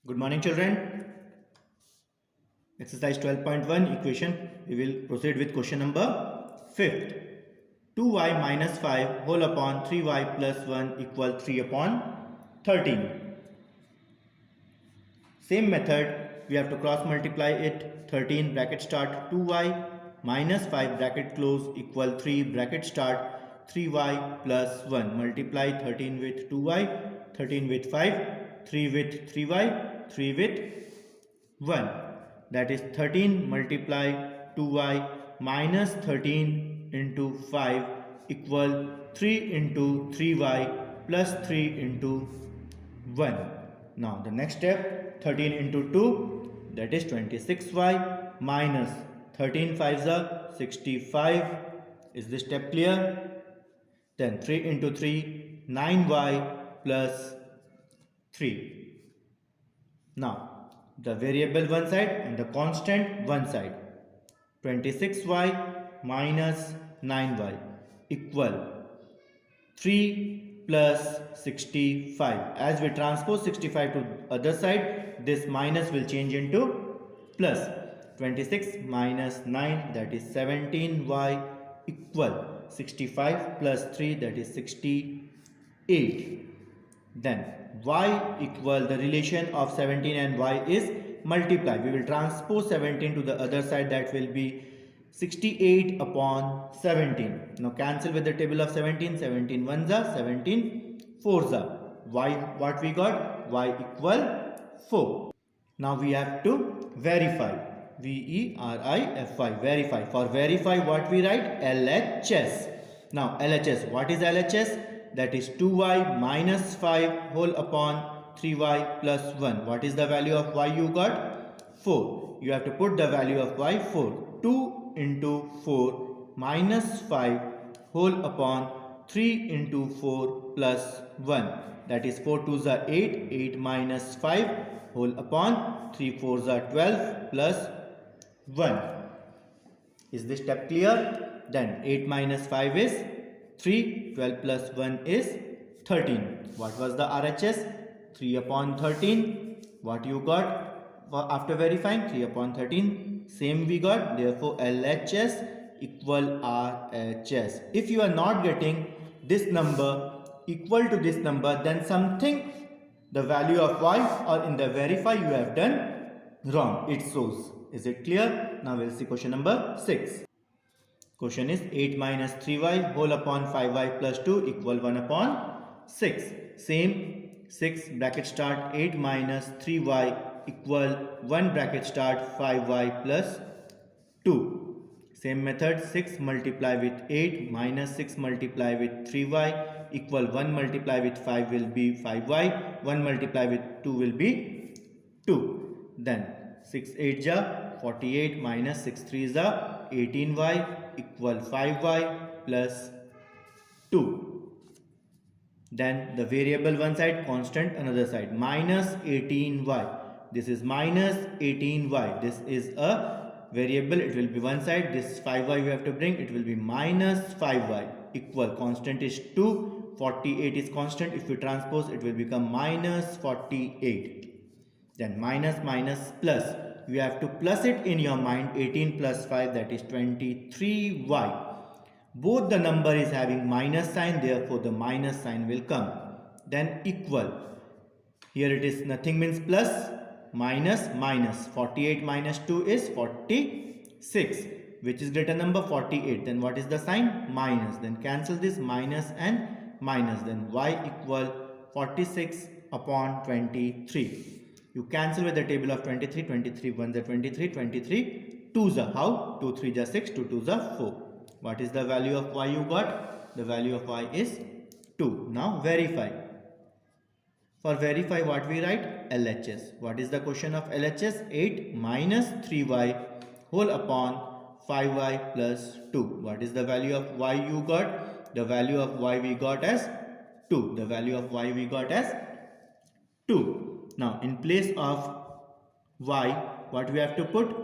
Good morning, children. Exercise 12.1 equation. We will proceed with question number 5th. 2y minus 5 whole upon 3y plus 1 equal 3 upon 13. Same method. We have to cross multiply it. 13 bracket start 2y minus 5 bracket close equal 3 bracket start 3y plus 1. Multiply 13 with 2y, 13 with 5, 3 with 3y, 3 with 1, that is 13 multiply 2y minus 13 into 5 equal 3 into 3y plus 3 into 1. Now the next step, 13 into 2, that is 26y minus 13 5s are 65. Is this step clear? Then 3 into 3, 9y plus 3. Now, the variable one side and the constant one side. 26y minus 9y equal 3 plus 65. As we transpose 65 to other side, this minus will change into plus. 26 minus 9, that is 17y equal 65 plus 3, that is 68. Then y equal, the relation of 17 and y is multiply. We will transpose 17 to the other side, that will be 68 upon 17. Now cancel with the table of 17. 17 ones are 17 fours are. Y, what we got? Y equal 4. Now we have to verify. Verify. Verify. For verify, what we write? LHS. Now LHS. What is LHS? That is 2y minus 5 whole upon 3y plus 1. What is the value of y you got? 4. You have to put the value of y 4. 2 into 4 minus 5 whole upon 3 into 4 plus 1. That is 4 2s are 8. 8 minus 5 whole upon 3 4s are 12 plus 1. Is this step clear? Then 8 minus 5 is 3. 12 plus 1 is 13. What was the RHS? 3 upon 13. What you got after verifying? 3 upon 13. Same we got. Therefore, LHS equal RHS. If you are not getting this number equal to this number, then something, the value of y or in the verify you have done wrong. It shows. Is it clear? Now we'll see question number 6. Question is 8 minus 3y whole upon 5y plus 2 equal 1 upon 6. Same, 6 bracket start 8 minus 3y equal 1 bracket start 5y plus 2. Same method, 6 multiply with 8 minus 6 multiply with 3y equal 1 multiply with 5 will be 5y, 1 multiply with 2 will be 2. Then 6 8 ja 48 minus 6 3 ja 18y equal 5y plus 2. Then the variable one side, constant another side, minus 18y. This is minus 18y. This is a variable, it will be one side. This 5y you have to bring, it will be minus 5y equal, constant is 2, 48 is constant. If you transpose, it will become minus 48. Then minus minus plus. You have to plus it in your mind. 18 plus 5, that is 23y. Both the number is having minus sign, therefore the minus sign will come. Then equal. Here it is nothing means plus, minus minus. 48 minus 2 is 46. Which is greater number? 48. Then what is the sign? Minus. Then cancel this minus and minus. Then y equal 46 upon 23. You cancel with the table of 23. 23 1s are 23. 23 2s are how? 2 3s are 6. 2 2s are 4. What is the value of y you got? The value of y is 2. Now verify. For verify, what we write? LHS. What is the question of LHS? 8 minus 3y whole upon 5y plus 2. What is the value of y you got? The value of y we got as 2. The value of y we got as 2. Now in place of y, what we have to put?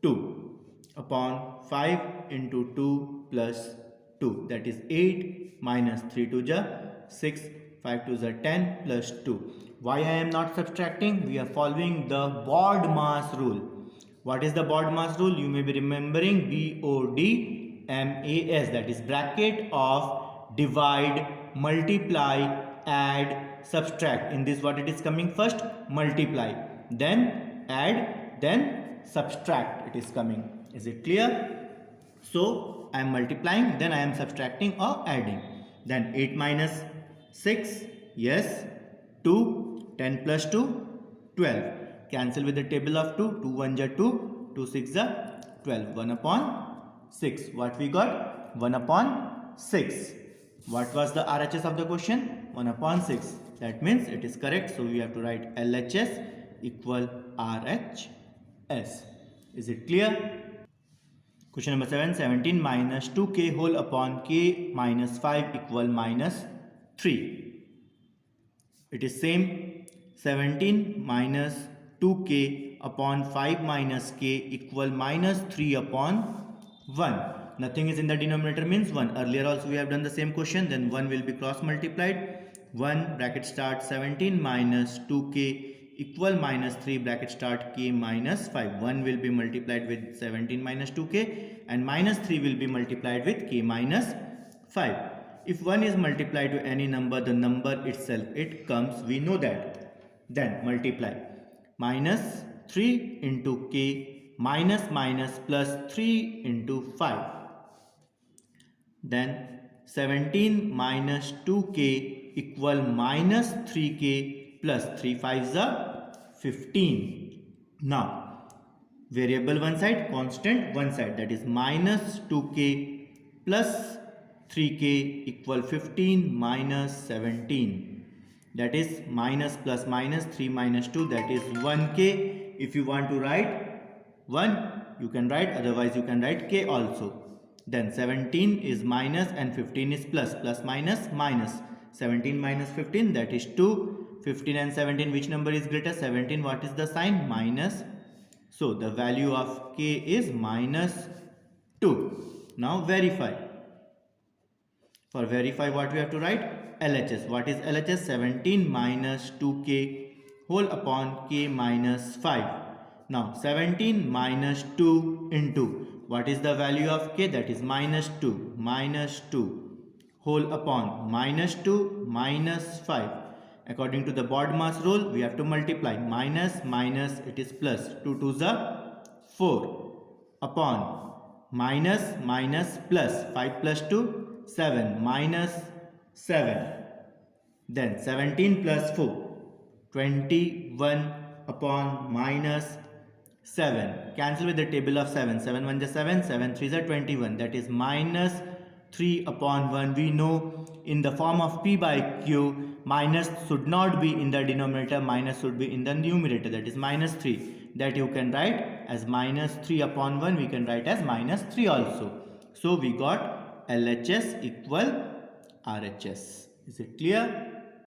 2 upon 5 into 2 plus 2, that is 8 minus 3 to ja 6, 5 to the 10 plus 2. Why I am not subtracting? We are following the BOD-MAS rule. What is the BOD-MAS rule? You may be remembering BOD-MAS, that is bracket of divide, multiply, add, subtract. In this what it is coming first? Multiply, then add, then subtract it is coming. Is it clear? So I am multiplying, then I am subtracting or adding. Then 8 minus 6, yes, 2, 10 plus 2, 12. Cancel with the table of 2, 2 1 ja 2, 2 6 ja 12, 1 upon 6. What we got? 1 upon 6. What was the RHS of the question? 1 upon 6. That means it is correct. So we have to write LHS equal RHS. Is it clear? Question number 7. 17 minus 2k whole upon k minus 5 equal minus 3. It is same. 17 minus 2k upon 5 minus k equal minus 3 upon 1. Nothing is in the denominator means 1. Earlier also we have done the same question. Then 1 will be cross multiplied. 1 bracket start 17 minus 2k equal minus 3 bracket start k minus 5. 1 will be multiplied with 17 minus 2k and minus 3 will be multiplied with k minus 5. If 1 is multiplied to any number, the number itself, it comes, we know that. Then multiply. Minus 3 into k minus minus plus 3 into 5. Then 17 minus 2k equal minus 3k plus 3 5s are 15. Now variable one side, constant one side, that is minus 2k plus 3k equal 15 minus 17. That is minus plus minus 3 minus 2, that is 1k. If you want to write 1, you can write, otherwise you can write k also. Then 17 is minus and 15 is plus, plus minus minus. 17 minus 15, that is 2. 15 and 17, which number is greater? 17, what is the sign? Minus. So the value of k is minus 2. Now verify. For verify, what we have to write? LHS. What is LHS? 17 minus 2k whole upon k minus 5. Now 17 minus 2 into, what is the value of k? That is minus 2. Minus 2 whole upon minus 2 minus 5. According to the BOD-MAS rule, we have to multiply. Minus minus, it is plus. 2 2s are 4 upon minus minus plus 5 plus 2, 7 minus 7. Then 17 plus 4, 21 upon minus 7. Cancel with the table of 7. 7 1 is 7, 7 3 is 21. That is minus 3 upon 1. We know in the form of p by q, minus should not be in the denominator, minus should be in the numerator. That is minus 3. That you can write as minus 3 upon 1. We can write as minus 3 also. So we got LHS equal RHS. Is it clear?